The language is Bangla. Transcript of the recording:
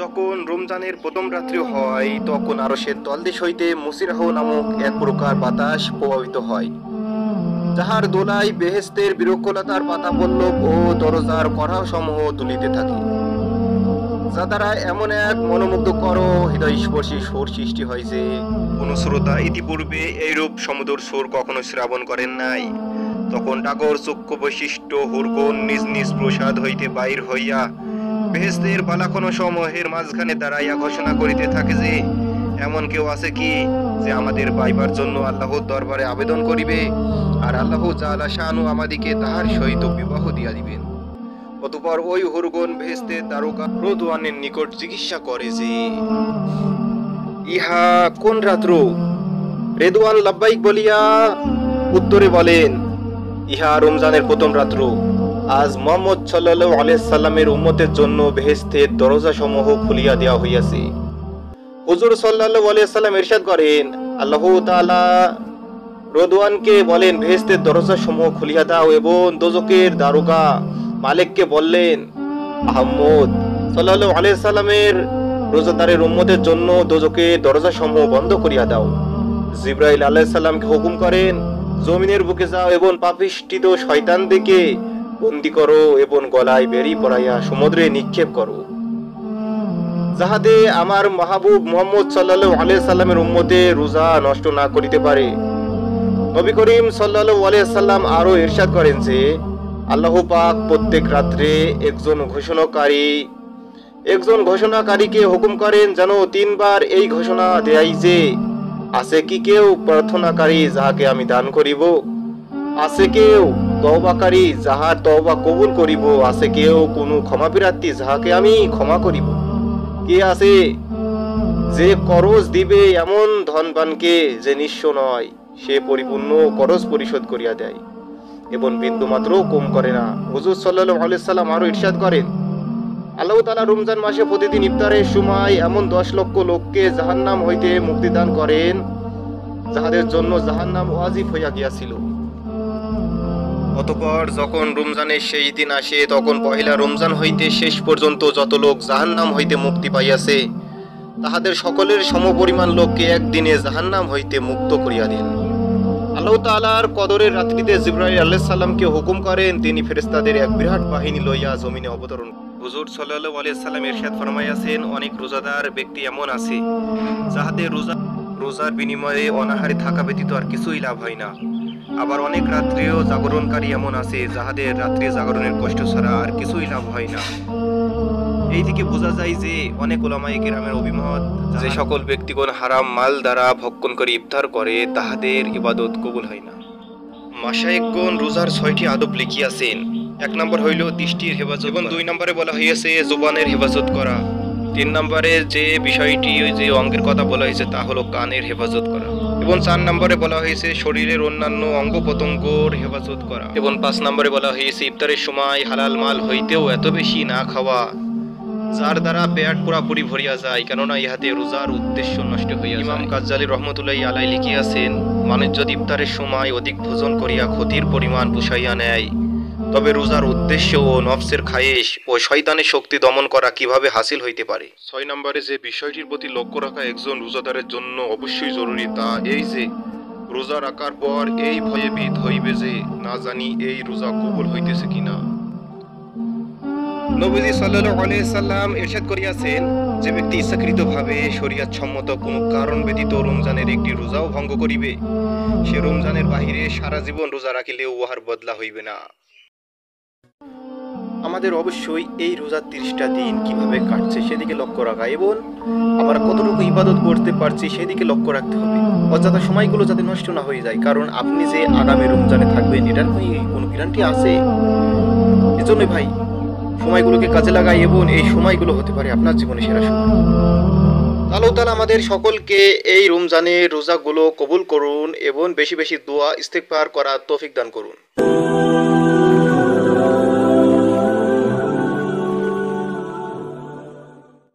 যখন রমজানের প্রথম রাত্রি হয় তখন আরশের তলদেশ হইতে মুসিরাহ নামক এক প্রকার বাতাস প্রভাবিত হয়, যাহার দোলায় বেহেশতের বৃক্ষলতার পাতা পল্লব ও দরজার কড়া সমূহ দুলিতে থাকে, যা দ্বারা এমন এক মনোমুগ্ধকর হৃদয়স্পর্শী সুর সৃষ্টি হয় যে কোন শ্রোতা ইতিপূর্বে এইরূপ সমুদ্র সুর কখনো শ্রাবণ করেন নাই। তখন ডাগর চক্ষু বৈশিষ্ট্য হুরকোন নিজ নিজ প্রসাদ হইতে বাহির হইয়া বেহেশতের বালাখন সমূহের মাঝখানে দাঁড়াইয়া ঘোষণা করিতে থাকে যে এমন কেউ আছে কি যে আমাদের পাইবার জন্য আল্লাহর দরবারে আবেদন করিবে, আর আল্লাহ তাআলা শানু আমাদিকে তাহার সহিত বিবাহ দিয়া দিবেন। অতঃপর ওই হুরগণ বেহেশতের দারোগা রদওয়ানের নিকট জিজ্ঞাসা করে যে ইহা কোন রাত্র? রেদওয়ান লাব্বাইক বলিয়া উত্তরে বলেন, ইহা রমজানের প্রথম রাত্র। আজ মুহাম্মদ সাল্লাল্লাহু আলাইহি সাল্লামের উম্মতের জন্য বেহেশতের দরজা সমূহ খুলিয়া দেওয়া হইয়াছে। হুজুর সাল্লাল্লাহু আলাইহি সাল্লাম ইরশাদ করেন, আল্লাহ তাআলা রদওয়ানকে বলেন বেহেশতের দরজা সমূহ খুলিয়া দাও, এবং দোজখের দারোগা মালিককে বললেন মুহাম্মদ সাল্লাল্লাহু আলাইহি সাল্লামের রোজাদারের উম্মতের জন্য দোজখের দরজা সমূহ বন্ধ করিয়া দাও। জিবরাইল আলাইহিস সালামকে হুকুম করেন, জমিনের বুকে যাও এবং পাপিষ্ঠিত শয়তানদিকে বন্দী করো এবং গলায় বেড়ি পরাইয়া সমুদ্রে নিক্ষেপ করো, যাহাতে আমার মাহবুব মুহাম্মদ সাল্লাল্লাহু আলাইহি সাল্লামের উম্মতে রোজা নষ্ট না করিতে পারে। নবী করিম সাল্লাল্লাহু আলাইহি সাল্লাম আরো ইরশাদ করেন যে আল্লাহ পাক প্রত্যেক রাত্রে একজন ঘোষণাকারীকে হুকুম করেন যেন 3 বার এই ঘোষণা দেয় যে আছে কি কেউ প্রার্থনাকারী যাহাকে আমি দান করিব, আছে কেউ তওবাকারী যাহার তওবা কবুল করিব, আছে কেউ কোনো ক্ষমাপ্রার্থী যাহাকে আমি ক্ষমা করিব, কে আছে যে করজ দিবে এমন ধনবানকে যে নিঃস্ব নয়, সে পরিপূর্ণ করজ পরিশোধ করিয়া দেয় এবং বিন্দু মাত্র কম করে না। হুজুর সাল্লাল্লাহু আলাইহি সাল্লাম আরো ইরশাদ করেন, আল্লাহ তাআলা রমজান মাসে প্রতিদিন ইফতারের সময় এমন 10 লক্ষ লোককে জাহান্নাম হইতে মুক্তি দান করেন যাহাদের জন্য জাহান্নাম ওয়াজিব হইয়া গিয়াছিল। অতঃপর যখন রমজানের সেই দিন আসে তখন পহেলা রমজান হইতে শেষ পর্যন্ত যত লোক জাহান্নাম হইতে মুক্তি পাইয়াছে তাহাদের সকলের সমপরিমাণ লোককে একদিনে জাহান্নাম হইতে মুক্ত করিয়া দেন। আল্লাহ তাআলার কদরের রাত্রিতে জিবরাইল আলাইহিস সালামকে হুকুম করেন, তিনি ফেরেশতাদের এক বিরাট বাহিনী লইয়া জমিনে অবতরণ। হুজুর সাল্লাল্লাহু আলাইহি সাল্লাম ইরশাদ ফরমাইয়াছেন, অনেক রোজাদার ব্যক্তি এমন আছে যাহাদের রোজার বিনিময়ে অনাহারে থাকা ব্যতীত আর কিছুই লাভ হয় না। আবার অনেক রাত্রেও জাগরণকারী এমন আছে যাহাদের রাত্রে জাগরণের কষ্ট ছাড়া আর কিছুই লাভ হয় না। এই থেকে বোঝা যায় যে অনেক উলামায়ে কেরামের অভিমত, যে সকল ব্যক্তিগণ হারাম মাল দ্বারা ভক্ষণ করে ইফতার করে তাহাদের ইবাদত কবুল হয় না। মাশায়েখগণ রোজার 6টি আদব লিখিয়াছেন। 1 নম্বর হইল দৃষ্টির হেফাজত এবং 2 নম্বরে বলা হয়েছে জবানের হেফাজত করা। 3 নম্বরে যে বিষয়টি যে অঙ্গের কথা বলা হয়েছে তা হলো কানের হেফাজত করা, এবং 4 নম্বরে বলা হয়েছে শরীরের অন্যান্য অঙ্গ প্রত্যঙ্গের হেফাজত করা, এবং 5 নম্বরে বলা হয়েছে ইফতারের সময় হালাল মাল হইতেও এত বেশি না খাওয়া যার দ্বারা পেট পুরাপুরি ভরিয়া যায়, কেননা ইহাতে রোজার উদ্দেশ্য নষ্ট হইয়া যায়। ইমাম গাজ্জালী রহমতুল্লাহি আলাইহি লিখিয়াছেন, মানুষ যদি ইফতারের সময় অধিক ভোজন করিয়া ক্ষতির পরিমাণ পুষাইয়া নেয় তবে রোজার উদ্দেশ্য ও নফসের খায়েশ ও শয়তানের শক্তি দমন করা কিভাবে হাসিল হইতে পারে। 6 নম্বরে যে বিষয়টির প্রতি লক্ষ্য রাখা একজন রোজাদারের জন্য অবশ্যই জরুরি তা এই যে রোজা রাখার পর এই ভয়ে ভীত হইবে যে না জানি এই রোজা কবুল হইতেছে কিনা। নবীজি সাল্লাল্লাহু আলাইহি সাল্লাম ইরশাদ করিয়াছেন, যে ব্যক্তি ইচ্ছাকৃতভাবে শরীয়ত সম্মত কোনো কারণ ব্যতীত রমজানের একটি রোজাও ভঙ্গ করিবে সে রমজানের বাহিরে সারা জীবন রোজা রাখিলেও উহার বদলা হইবে না। আমাদের অবশ্যই এই রোজার 30টা দিন কিভাবে কাটছে সেদিকে লক্ষ্য রাখা এবং আমরা কতটুকু ইবাদত করতে পারছি সেদিকে লক্ষ্য রাখতে হবে, অযথা সময়গুলো যাতে নষ্ট না হয়ে যায়। কারণ আপনি যে আগামী রমজানে থাকবেন এটার কোনো গ্যারান্টি আছে? এজন্য ভাই সময়গুলোকে কাজে লাগাই এবং এই সময়গুলো হতে পারে আপনার জীবনে সেরা সময়। আল্লাহ তাআলা আমাদের সকলকে এই রমজানের রোজাগুলো কবুল করুন এবং বেশি বেশি দোয়া ইস্তেগফার করার তৌফিক দান করুন।